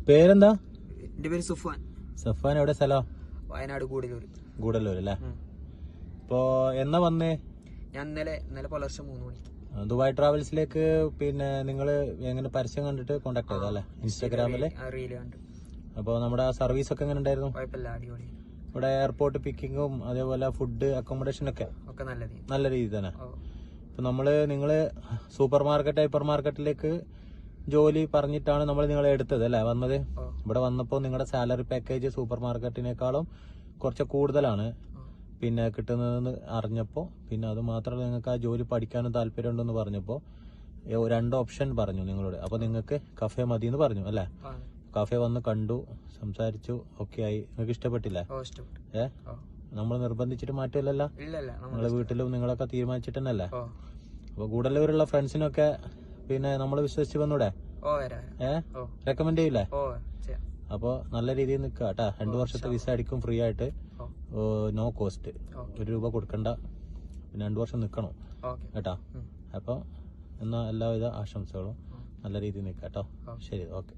പേരെന്താ? എന്റെ പേര് സുഫാൻ. സഫാൻ. എവിടെ സ്ഥലം? വയനാട് ഗൂഡല്ലൂർ അല്ലേ? ഇപ്പൊ എന്നാ വന്നേ? ഞാൻ ഇന്നലെ പുലർച്ചെ 3 മണിക്ക്. ദുബായ് ട്രാവൽസിലേക്ക് പിന്നെ നിങ്ങള് എങ്ങനെ പരസ്യം കണ്ടിട്ട് കോണ്ടാക്ട് ചെയ്താ അല്ലേ? ഇൻസ്റ്റാഗ്രാമില് റീല് കണ്ടു. അപ്പൊ നമ്മുടെ സർവീസ് ഒക്കെ എങ്ങനെ ഉണ്ടായിരുന്നു? കുഴപ്പമില്ല, അടിപൊളി. ഇവിടെ എയർപോർട്ട് പിക്കിങ്ങും അതേപോലെ ഫുഡ് അക്കോമഡേഷൻ ഒക്കെ നല്ല രീതി തന്നെ. ഇപ്പൊ നിങ്ങള് സൂപ്പർ മാർക്കറ്റ് ഹൈപ്പർ മാർക്കറ്റിലേക്ക് ജോലി പറഞ്ഞിട്ടാണ് നമ്മൾ നിങ്ങളെ എടുത്തത് അല്ലേ വന്നത്? ഇവിടെ വന്നപ്പോ നിങ്ങളുടെ സാലറി പാക്കേജ് സൂപ്പർ മാർക്കറ്റിനേക്കാളും കുറച്ച് കൂടുതലാണ് പിന്നെ കിട്ടുന്നതെന്ന് അറിഞ്ഞപ്പോ, പിന്നെ അത് മാത്രമല്ല നിങ്ങൾക്ക് ആ ജോലി പഠിക്കാനും താല്പര്യം ഉണ്ടെന്ന് പറഞ്ഞപ്പോ 2 ഓപ്ഷൻ പറഞ്ഞു നിങ്ങളോട്. അപ്പൊ നിങ്ങൾക്ക് കഫേ മതി എന്ന് പറഞ്ഞു അല്ലേ? കഫേ വന്ന് കണ്ടു, സംസാരിച്ചു, ഓക്കെ ആയി. നിങ്ങൾക്ക് ഇഷ്ടപ്പെട്ടില്ലേ? നമ്മൾ നിർബന്ധിച്ചിട്ട് മാറ്റില്ലല്ലോ, നിങ്ങളെ വീട്ടിലും നിങ്ങളൊക്കെ തീരുമാനിച്ചിട്ട് തന്നെയല്ലേ? അപ്പൊ ഗൂഡല്ലൂരുള്ള ഫ്രണ്ട്സിനൊക്കെ പിന്നെ നമ്മൾ വിശ്വസിച്ച് വന്നൂടെ? റെക്കമെൻഡ് ചെയ്യില്ലേ? അപ്പൊ നല്ല രീതിയിൽ നിൽക്കുക കേട്ടാ. 2 വർഷത്തെ വിസ അടിക്കും ഫ്രീ ആയിട്ട്, നോ കോസ്റ്റ്, 1 രൂപ കൊടുക്കണ്ട. പിന്നെ 2 വർഷം നിക്കണം കേട്ടാ. അപ്പൊ എന്നാ എല്ലാവിധ ആശംസകളും. നല്ല രീതിയിൽ നിൽക്കാം കേട്ടോ. ശരി, ഓക്കെ.